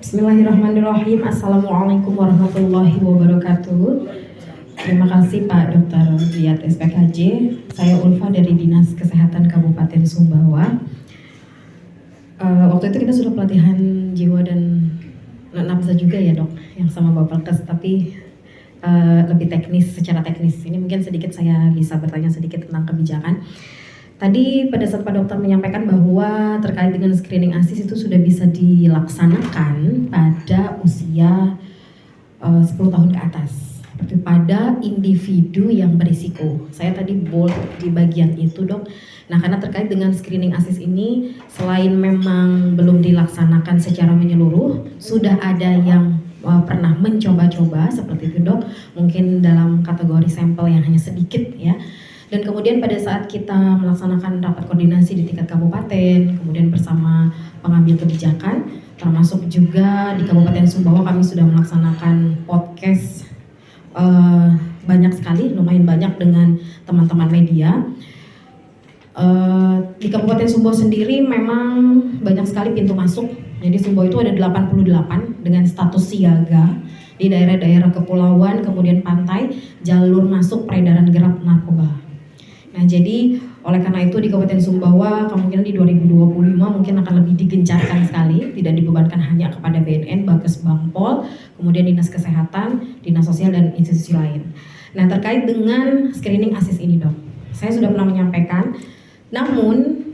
Bismillahirrahmanirrahim. Assalamualaikum warahmatullahi wabarakatuh. Terima kasih Pak Dr. Riyad SPKJ. Saya Ulfa dari Dinas Kesehatan Kabupaten Sumbawa. Waktu itu kita sudah pelatihan jiwa dan nafsa juga ya dok, yang sama Bapak Kes, tapi lebih teknis, secara teknis. Ini mungkin sedikit saya bisa bertanya sedikit tentang kebijakan. Tadi pada saat Pak Dokter menyampaikan bahwa terkait dengan screening ASIS itu sudah bisa dilaksanakan pada usia 10 tahun ke atas, seperti pada individu yang berisiko. Saya tadi bold di bagian itu dok. Nah karena terkait dengan screening ASIS ini, selain memang belum dilaksanakan secara menyeluruh, sudah ada yang pernah mencoba-coba seperti itu dok, mungkin dalam kategori sampel yang hanya sedikit ya. Dan kemudian pada saat kita melaksanakan rapat koordinasi di tingkat kabupaten, kemudian bersama pengambil kebijakan, termasuk juga di Kabupaten Sumbawa kami sudah melaksanakan podcast banyak sekali, lumayan banyak dengan teman-teman media. Di Kabupaten Sumbawa sendiri memang banyak sekali pintu masuk. Jadi Sumbawa itu ada 88 dengan status siaga di daerah-daerah kepulauan, kemudian pantai, jalur masuk peredaran gerak narkoba. Nah jadi oleh karena itu di Kabupaten Sumbawa kemungkinan di 2025 mungkin akan lebih digencarkan sekali, tidak dibebankan hanya kepada BNN, Bakes Bangpol, kemudian Dinas Kesehatan, Dinas Sosial dan institusi lain. Nah terkait dengan screening ASIS ini dok, saya sudah pernah menyampaikan, namun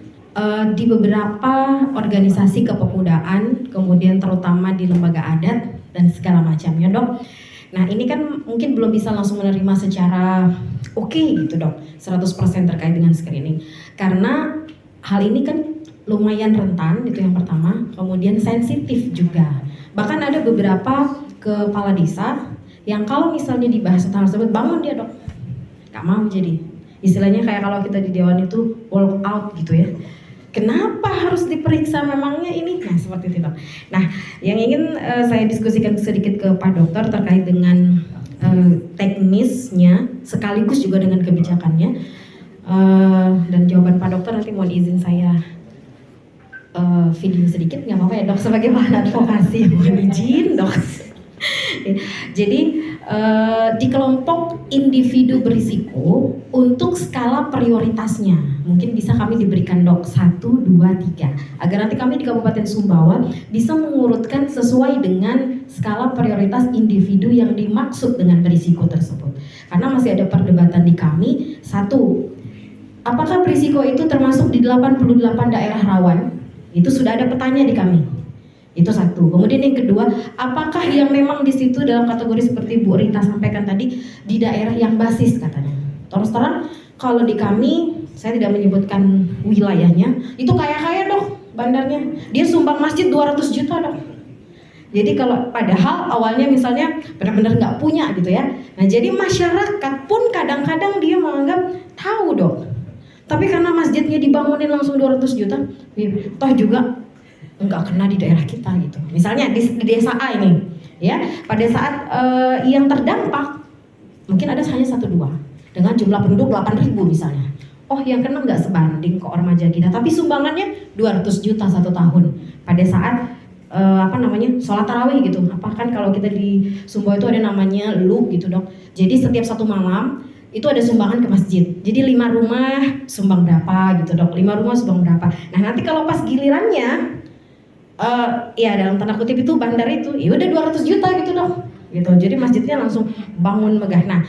di beberapa organisasi kepemudaan, kemudian terutama di lembaga adat dan segala macamnya dok. Nah ini kan mungkin belum bisa langsung menerima secara oke gitu dok, 100% terkait dengan screening. Karena hal ini kan lumayan rentan, itu yang pertama, kemudian sensitif juga. Bahkan ada beberapa kepala desa yang kalau misalnya dibahas tentang tersebut, bangun dia dok, gak mau jadi. Istilahnya kayak kalau kita di dewan itu walk out gitu ya. Kenapa harus diperiksa memangnya ini? Nah seperti itu. Nah yang ingin saya diskusikan sedikit ke Pak Dokter terkait dengan teknisnya sekaligus juga dengan kebijakannya. Dan jawaban Pak Dokter nanti mohon izin saya video sedikit, nggak apa-apa ya dok, sebagai bahan advokasi. Mohon izin dok. Jadi di kelompok individu berisiko untuk skala prioritasnya mungkin bisa kami diberikan dok 1, 2, 3 agar nanti kami di Kabupaten Sumbawa bisa mengurutkan sesuai dengan skala prioritas individu yang dimaksud dengan berisiko tersebut. Karena masih ada perdebatan di kami. 1, apakah berisiko itu termasuk di 88 daerah rawan? Itu sudah ada petanya di kami. Itu 1. Kemudian yang kedua, apakah yang memang di situ dalam kategori seperti Bu Rita sampaikan tadi di daerah yang basis katanya. Terus terang kalau di kami, saya tidak menyebutkan wilayahnya, itu kaya-kaya dok bandarnya. Dia sumbang masjid 200 juta dok. Jadi kalau padahal awalnya misalnya benar-benar nggak punya gitu ya. Nah jadi masyarakat pun kadang-kadang dia menganggap tahu dok. Tapi karena masjidnya dibangunin langsung 200 juta, toh juga enggak kena di daerah kita gitu. Misalnya di desa A ini, ya pada saat yang terdampak mungkin ada hanya 1-2 dengan jumlah penduduk 8.000 misalnya. Oh yang kena nggak sebanding ke remaja kita, tapi sumbangannya 200 juta 1 tahun. Pada saat sholat tarawih gitu. Apa kan kalau kita di Sumbawa itu ada namanya lu gitu dok. Jadi setiap 1 malam itu ada sumbangan ke masjid. Jadi 5 rumah sumbang berapa gitu dok. 5 rumah sumbang berapa. Nah nanti kalau pas gilirannya ya dalam tanda kutip itu bandar itu ya udah 200 juta gitu dong gitu. Jadi masjidnya langsung bangun megah. Nah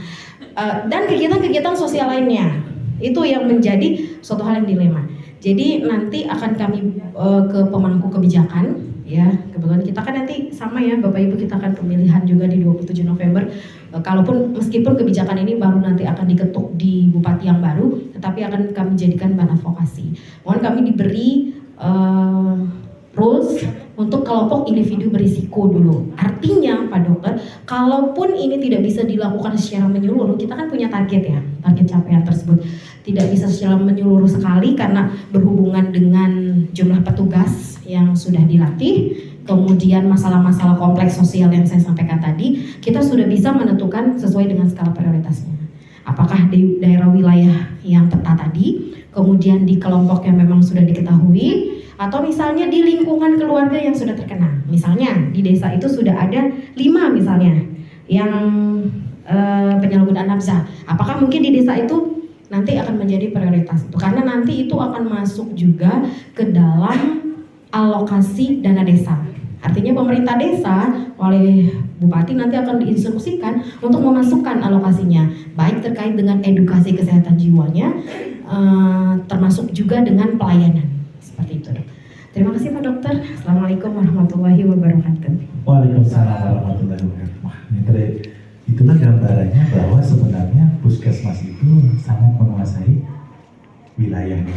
dan kegiatan-kegiatan sosial lainnya itu yang menjadi suatu hal yang dilema. Jadi nanti akan kami ke pemangku kebijakan ya, kebetulan kita kan nanti sama ya Bapak Ibu, kita akan pemilihan juga di 27 November. Kalaupun meskipun kebijakan ini baru nanti akan diketuk di bupati yang baru, tetapi akan kami jadikan bahan advokasi. Mohon kami diberi rules untuk kelompok individu berisiko dulu. Artinya Pak Dokter, kalaupun ini tidak bisa dilakukan secara menyeluruh, kita kan punya target ya, target capaian tersebut tidak bisa secara menyeluruh sekali karena berhubungan dengan jumlah petugas yang sudah dilatih, kemudian masalah-masalah kompleks sosial yang saya sampaikan tadi, kita sudah bisa menentukan sesuai dengan skala prioritasnya. Apakah di daerah wilayah yang peta tadi, kemudian di kelompok yang memang sudah diketahui, atau misalnya di lingkungan keluarga yang sudah terkena. Misalnya di desa itu sudah ada 5 misalnya yang penyalahgunaan nafsa. Apakah mungkin di desa itu nanti akan menjadi prioritas itu? Karena nanti itu akan masuk juga ke dalam alokasi dana desa. Artinya pemerintah desa oleh bupati nanti akan diinstruksikan untuk memasukkan alokasinya, baik terkait dengan edukasi kesehatan jiwanya, termasuk juga dengan pelayanan. Seperti itu. Terima kasih Pak Dokter. Assalamualaikum warahmatullahi wabarakatuh. Waalaikumsalam warahmatullahi wabarakatuh. Wah, itulah gambarannya bahwa sebenarnya puskesmas itu sangat menguasai wilayahnya.